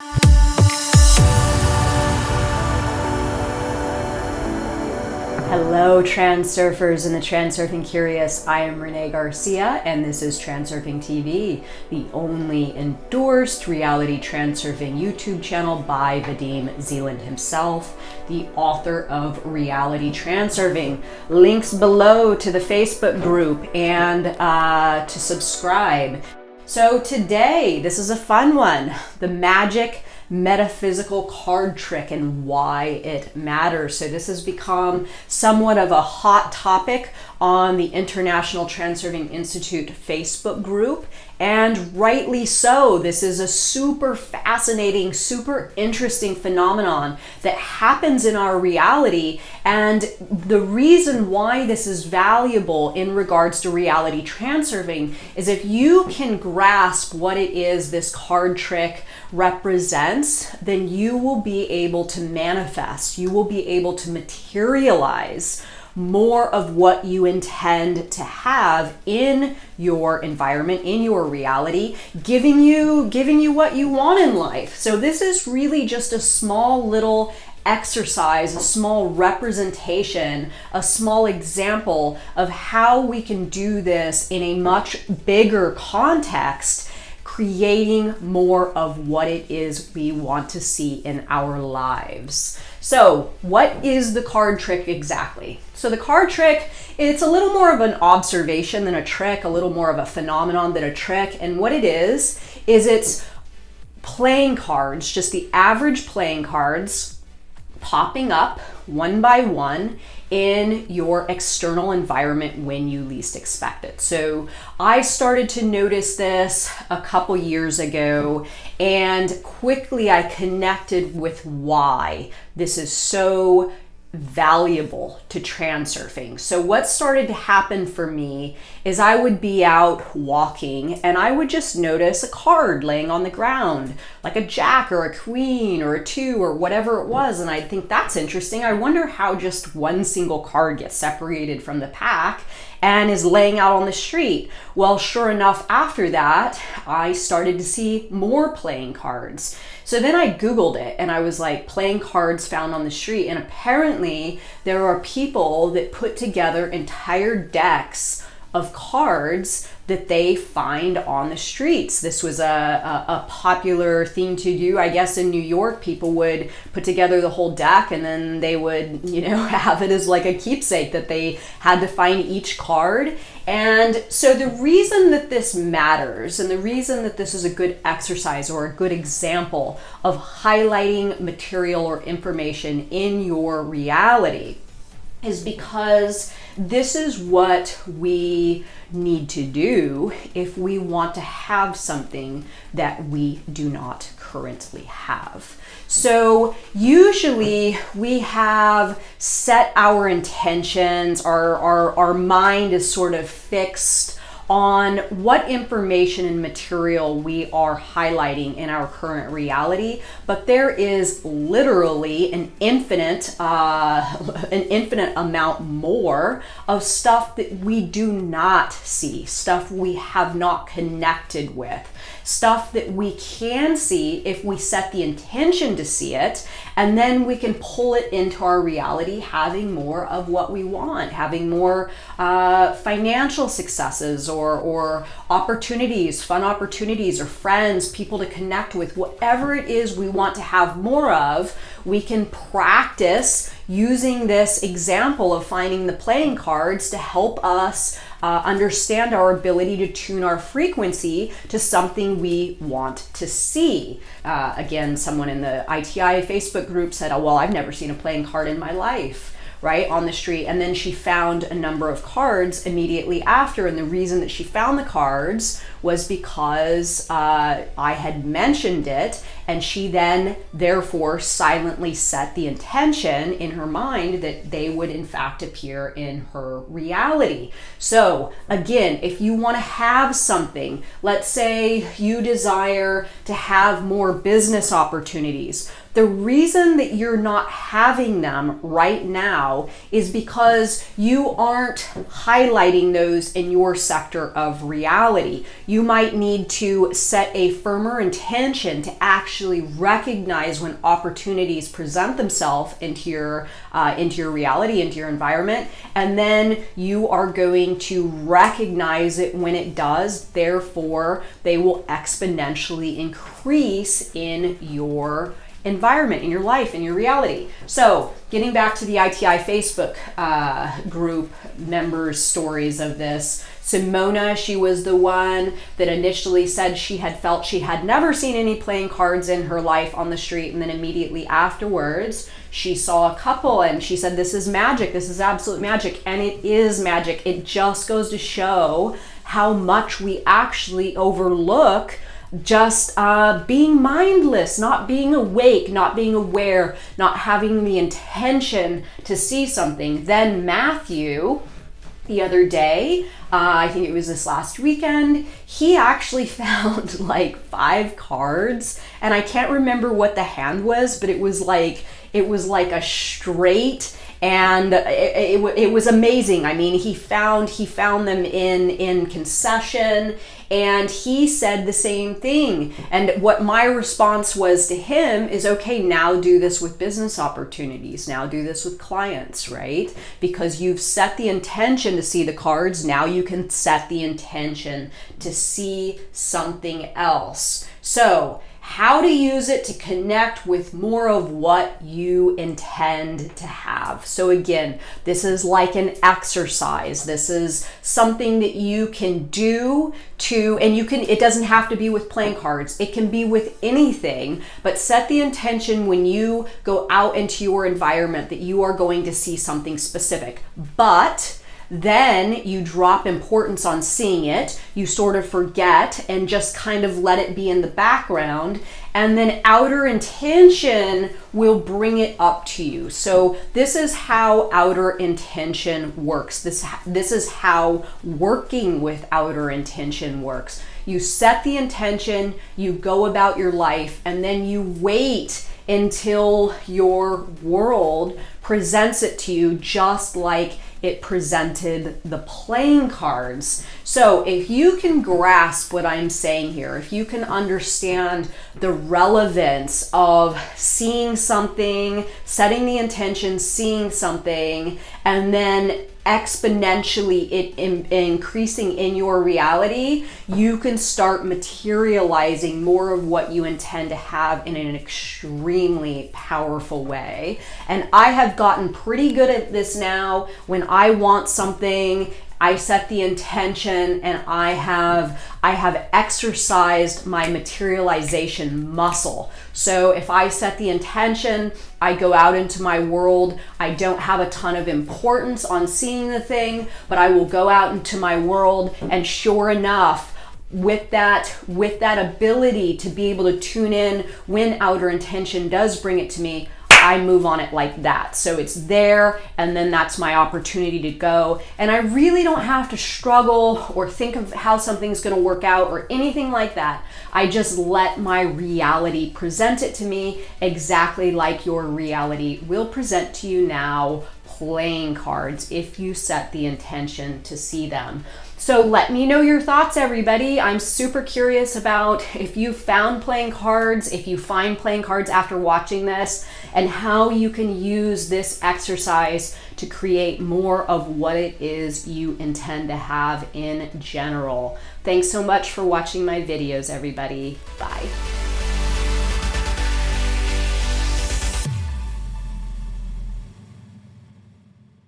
Hello Transurfers and the Transurfing Curious. I am Renee Garcia and this is TransurfingTV, the only endorsed reality transurfing YouTube channel by Vadim Zeland himself, the author of Reality Transurfing. Links below to the Facebook group and to subscribe. So today, this is a fun one, the magic metaphysical card trick and why it matters. So this has become somewhat of a hot topic on the International Transurfing Institute Facebook group, and rightly so. This is a super fascinating, super interesting phenomenon that happens in our reality, and the reason why this is valuable in regards to reality transurfing is if you can grasp what it is this card trick represents, then you will be able to manifest, you will be able to materialize more of what you intend to have in your environment, in your reality, giving you what you want in life. So this is really just a small little exercise, a small representation, a small example of how we can do this in a much bigger context, creating more of what it is we want to see in our lives. So what is the card trick exactly? So the card trick, it's a little more of an observation than a trick, a little more of a phenomenon than a trick. And what it is it's playing cards, just the average playing cards popping up one by one in your external environment when you least expect it. So I started to notice this a couple years ago, and quickly I connected with why this is so valuable to transurfing. So what started to happen for me is I would be out walking and I would just notice a card laying on the ground, like a jack or a queen or a two or whatever it was, and I'd think, that's interesting. I wonder how just one single card gets separated from the pack and is laying out on the street. Well, sure enough, after that, I started to see more playing cards. So then I Googled it and I was like, playing cards found on the street. And apparently there are people that put together entire decks of cards that they find on the streets. This was a popular thing to do. I guess in New York, people would put together the whole deck and then they would, have it as like a keepsake that they had to find each card. And so the reason that this matters and the reason that this is a good exercise or a good example of highlighting material or information in your reality is because this is what we need to do if we want to have something that we do not currently have. So usually we have set our intentions, our mind is sort of fixed on what information and material we are highlighting in our current reality, but there is literally an infinite amount more of stuff that we do not see, stuff we have not connected with, stuff that we can see if we set the intention to see it, and then we can pull it into our reality, having more of what we want, having more financial successes or opportunities, fun opportunities, or friends, people to connect with, whatever it is we want to have more of. We can practice using this example of finding the playing cards to help us understand our ability to tune our frequency to something we want to see. Again, someone in the ITI Facebook group said, oh, well, I've never seen a playing card in my life, right, on the street. And then she found a number of cards immediately after. And the reason that she found the cards was because I had mentioned it, and she then therefore silently set the intention in her mind that they would in fact appear in her reality. So again, if you want to have something, let's say you desire to have more business opportunities, the reason that you're not having them right now now is because you aren't highlighting those in your sector of reality. You might need to set a firmer intention to actually recognize when opportunities present themselves into your reality, into your environment, and then you are going to recognize it when it does. Therefore, they will exponentially increase in your environment, in your life, in your reality. So getting back to the ITI Facebook group members' stories of this, Simona, she was the one that initially said she had felt she had never seen any playing cards in her life on the street, and then immediately afterwards she saw a couple and she said, this is magic, this is absolute magic. And it is magic. It just goes to show how much we actually overlook just being mindless, not being awake, not being aware, not having the intention to see something. Then Matthew, the other day, I think it was this last weekend, he actually found like 5 cards, and I can't remember what the hand was, but it was like a straight, and it was amazing. I mean, he found them in concession, and he said the same thing. And what my response was to him is, okay, now do this with business opportunities. Now do this with clients, right? Because you've set the intention to see the cards. Now you can set the intention to see something else. So how to use it to connect with more of what you intend to have. So again, this is like an exercise. This is something that you can do it doesn't have to be with playing cards. It can be with anything, but set the intention when you go out into your environment that you are going to see something specific. But then you drop importance on seeing it, you sort of forget and just kind of let it be in the background, and then outer intention will bring it up to you. So this is how outer intention works. This is how working with outer intention works. You set the intention, you go about your life, and then you wait until your world presents it to you just like it presented the playing cards. So if you can grasp what I'm saying here, if you can understand the relevance of seeing something, setting the intention, seeing something, and then exponentially it increasing in your reality, you can start materializing more of what you intend to have in an extremely powerful way. And I have gotten pretty good at this now. When I want something, I set the intention, and I have exercised my materialization muscle. So if I set the intention, I go out into my world. I don't have a ton of importance on seeing the thing, but I will go out into my world, and sure enough, with that ability to be able to tune in when outer intention does bring it to me, I move on it like that. So it's there, and then that's my opportunity to go. And I really don't have to struggle or think of how something's going to work out or anything like that. I just let my reality present it to me exactly like your reality will present to you now, playing cards, if you set the intention to see them. So let me know your thoughts, everybody. I'm super curious about if you found playing cards, if you find playing cards after watching this, and how you can use this exercise to create more of what it is you intend to have in general. Thanks so much for watching my videos, everybody. Bye.